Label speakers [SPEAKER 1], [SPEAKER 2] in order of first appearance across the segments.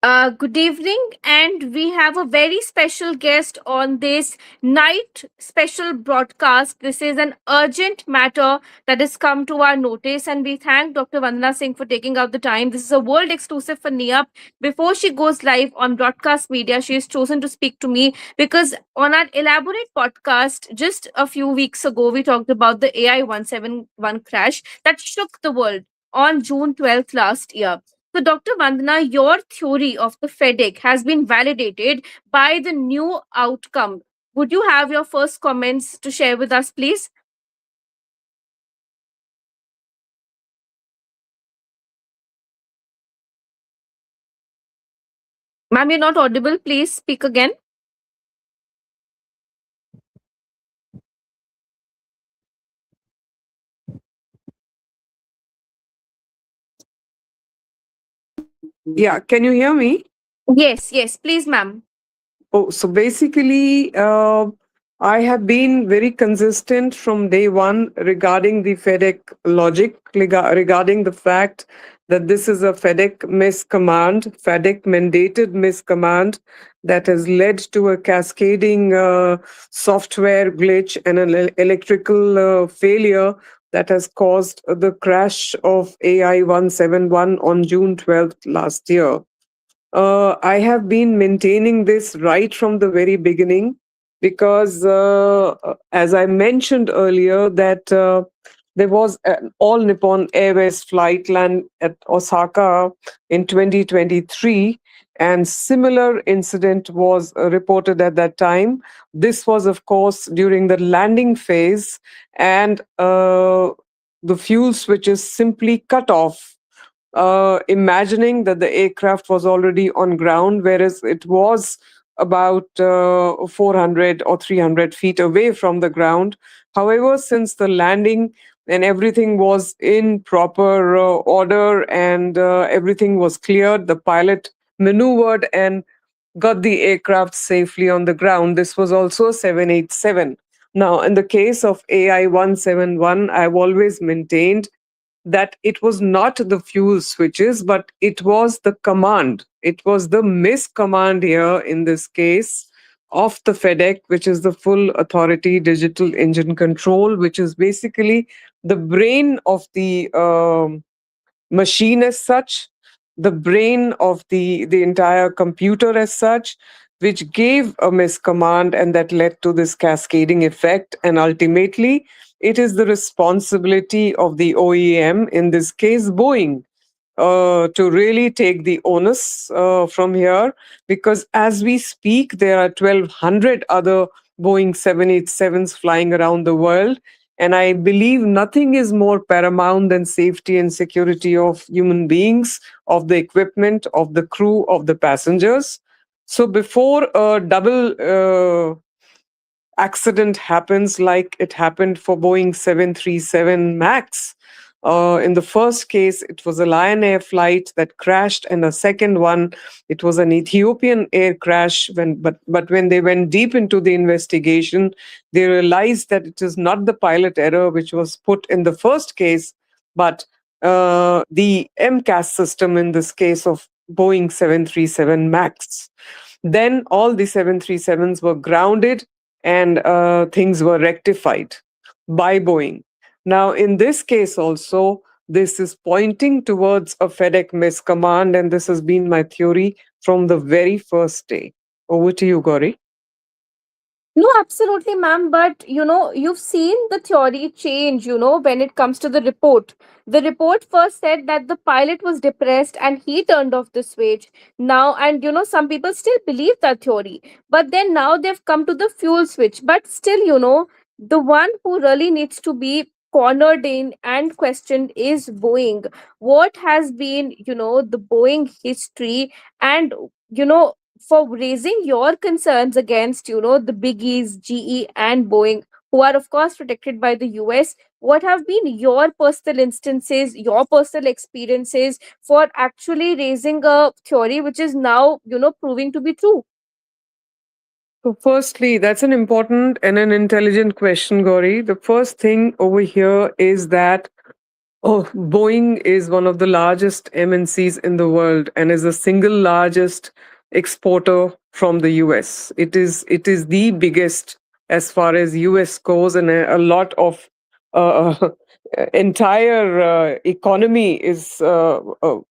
[SPEAKER 1] Good evening, and we have a very special guest on this night special broadcast. This is an urgent matter that has come to our notice, and we thank Dr. Vandana Singh for taking out the time. This is a world exclusive for NIAP. Before she goes live on broadcast media, she has chosen to speak to me because on our elaborate podcast just a few weeks ago, we talked about the AI 171 crash that shook the world on June 12th last year. So, Dr. Vandana, your theory of the FEDEC has been validated by the new outcome. Would you have your first comments to share with us, please? Ma'am, you're not audible. Please speak again.
[SPEAKER 2] Yeah, can you hear me?
[SPEAKER 1] Yes, yes, please, ma'am.
[SPEAKER 2] Oh, so basically, I have been very consistent from day one regarding the FedEx logic, regarding the fact that this is a FedEx miscommand, FedEx mandated miscommand that has led to a cascading software glitch and an electrical failure that has caused the crash of AI 171 on June 12th last year. I have been maintaining this right from the very beginning because, as I mentioned earlier, that there was an all Nippon Airways flight land at Osaka in 2023, and similar incident was reported at that time. This was, of course, during the landing phase, and the fuel switches simply cut off, imagining that the aircraft was already on ground, whereas it was about 400 or 300 feet away from the ground. However, since the landing and everything was in proper order and everything was cleared, the pilot maneuvered and got the aircraft safely on the ground. This was also 787. Now, in the case of AI 171, I've always maintained that it was not the fuel switches, but it was the command. It was the miscommand here in this case of the FedEx, which is the full authority digital engine control, which is basically the brain of the machine as such, the brain of the entire computer as such, which gave a miscommand and that led to this cascading effect. And ultimately, it is the responsibility of the OEM, in this case, Boeing, to really take the onus from here, because as we speak, there are 1,200 other Boeing 787s flying around the world. And I believe nothing is more paramount than safety and security of human beings, of the equipment, of the crew, of the passengers. So before a double accident happens like it happened for Boeing 737 MAX. In the first case, it was a Lion Air flight that crashed, and the second one, it was an Ethiopian air crash. But when they went deep into the investigation, they realized that it is not the pilot error which was put in the first case, but the MCAS system in this case of Boeing 737 MAX. Then all the 737s were grounded and things were rectified by Boeing. Now, in this case, also, this is pointing towards a FedEx miscommand, and this has been my theory from the very first day. Over to you, Gauri.
[SPEAKER 1] No, absolutely, ma'am. But you've seen the theory change, when it comes to the report. The report first said that the pilot was depressed and he turned off the switch. Now, and some people still believe that theory. But then now they've come to the fuel switch. But still, the one who really needs to be cornered in and questioned is Boeing. What has been, the Boeing history, and, for raising your concerns against the biggies GE and Boeing, who are of course protected by the US. What have been your personal instances, your personal experiences for actually raising a theory which is now proving to be true?
[SPEAKER 2] So, firstly, that's an important and an intelligent question, Gauri. The first thing over here is that Oh, Boeing is one of the largest MNCs in the world and is the single largest exporter from the US. It is the biggest as far as US goes, and a lot of entire economy is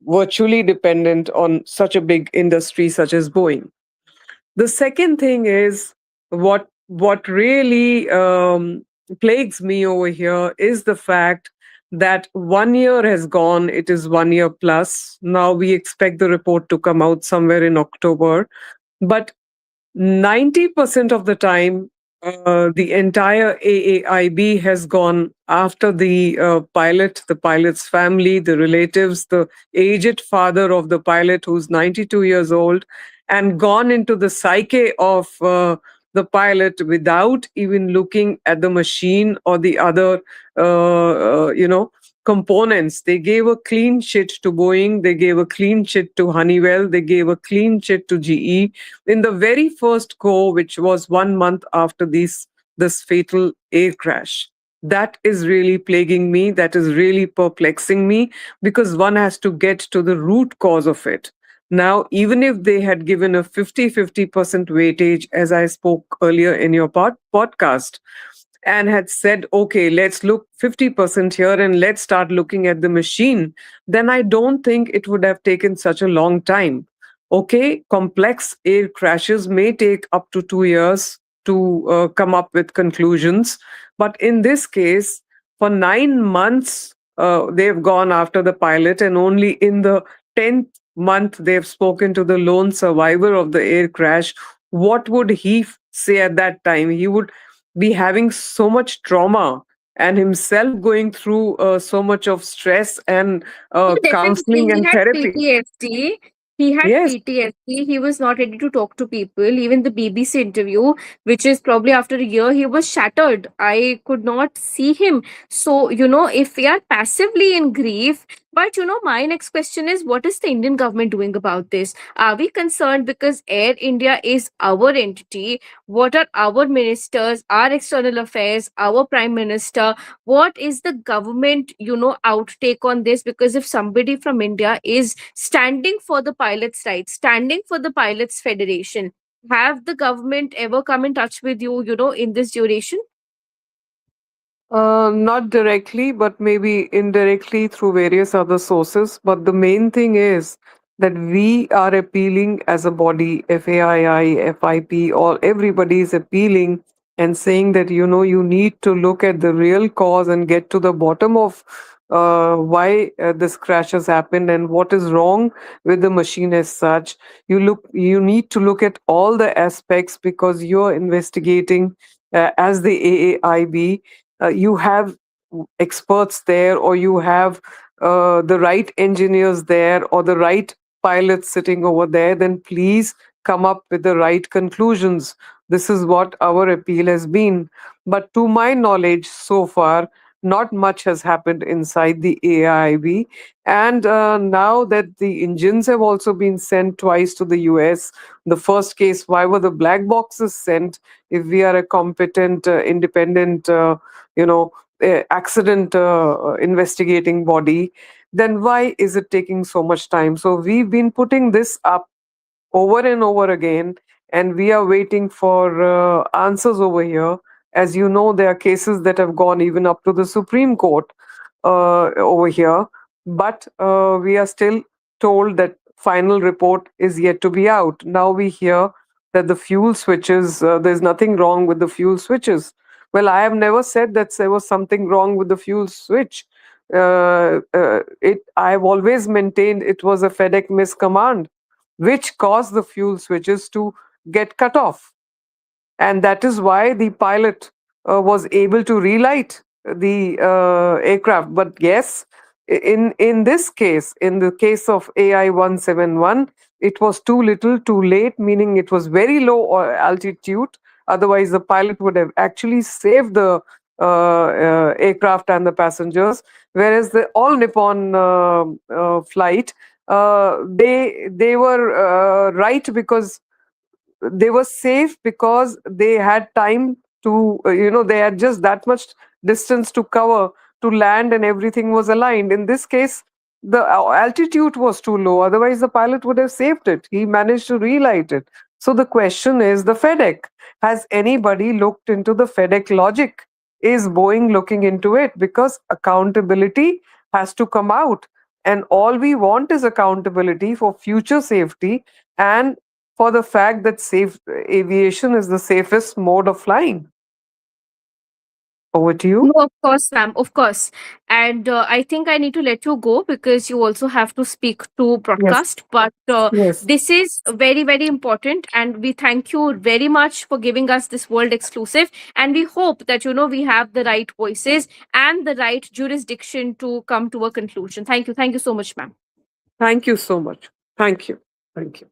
[SPEAKER 2] virtually dependent on such a big industry such as Boeing. The second thing is what really plagues me over here is the fact that 1 year has gone. It is 1 year plus. Now we expect the report to come out somewhere in October. But 90% of the time, the entire AAIB has gone after the pilot's family, the relatives, the aged father of the pilot who's 92 years old, and gone into the psyche of the pilot without even looking at the machine or the other, components. They gave a clean shit to Boeing, they gave a clean shit to Honeywell, they gave a clean shit to GE in the very first go, which was 1 month after this fatal air crash. That is really plaguing me. That is really perplexing me because one has to get to the root cause of it. Now, even if they had given a 50-50% weightage, as I spoke earlier in your podcast, and had said, okay, let's look 50% here and let's start looking at the machine, then I don't think it would have taken such a long time. Okay, complex air crashes may take up to 2 years to come up with conclusions. But in this case, for 9 months, they've gone after the pilot, and only in the 10th month, they've spoken to the lone survivor of the air crash. What would he say at that time? He would be having so much trauma and himself going through so much of stress and
[SPEAKER 1] Yeah, definitely.
[SPEAKER 2] counseling
[SPEAKER 1] He
[SPEAKER 2] and
[SPEAKER 1] had
[SPEAKER 2] therapy.
[SPEAKER 1] PTSD. He had
[SPEAKER 2] Yes.
[SPEAKER 1] PTSD. He was not ready to talk to people. Even the BBC interview, which is probably after a year, he was shattered. I could not see him. So, if we are passively in grief, but my next question is, what is the Indian government doing about this? Are we concerned because Air India is our entity? What are our ministers, our external affairs, our prime minister? What is the government outtake on this? Because if somebody from India is standing for the pilots rights, standing for the pilots federation, have the government ever come in touch with you, in this duration?
[SPEAKER 2] Not directly, but maybe indirectly through various other sources. But the main thing is that we are appealing as a body, FAII, FIP, or everybody is appealing and saying that, you need to look at the real cause and get to the bottom of why this crash has happened and what is wrong with the machine as such. You need to look at all the aspects because you're investigating as the AAIB. You have experts there, or you have the right engineers there, or the right pilots sitting over there, then please come up with the right conclusions. This is what our appeal has been. But to my knowledge, so far, not much has happened inside the AIB. And now that the engines have also been sent twice to the US, the first case, why were the black boxes sent if we are a competent, independent, you know, accident investigating body, then why is it taking so much time? So we've been putting this up over and over again, and we are waiting for answers over here. As you know, there are cases that have gone even up to the Supreme Court over here, but we are still told that final report is yet to be out. Now we hear that the fuel switches, there's nothing wrong with the fuel switches. Well, I have never said that there was something wrong with the fuel switch. I have always maintained it was a FedEx miscommand which caused the fuel switches to get cut off. And that is why the pilot was able to relight the aircraft. But yes, in this case, in the case of AI 171, it was too little, too late, meaning it was very low altitude. Otherwise, the pilot would have actually saved the aircraft and the passengers. Whereas the all Nippon flight, they were right because they were safe because they had time to they had just that much distance to cover to land and everything was aligned. In this case, the altitude was too low. Otherwise, the pilot would have saved it. He managed to relight it. So the question is the FedEx. Has anybody looked into the FedEx logic? Is Boeing looking into it? Because accountability has to come out. And all we want is accountability for future safety and for the fact that safe aviation is the safest mode of flying. Over to
[SPEAKER 1] No,
[SPEAKER 2] you.
[SPEAKER 1] of course, ma'am, of course. And I think I need to let you go because you also have to speak to
[SPEAKER 2] Yes.
[SPEAKER 1] broadcast. But
[SPEAKER 2] Yes.
[SPEAKER 1] this is very, very important. And we thank you very much for giving us this world exclusive. And we hope that, we have the right voices and the right jurisdiction to come to a conclusion. Thank you. Thank you so much, ma'am.
[SPEAKER 2] Thank you so much. Thank you. Thank you.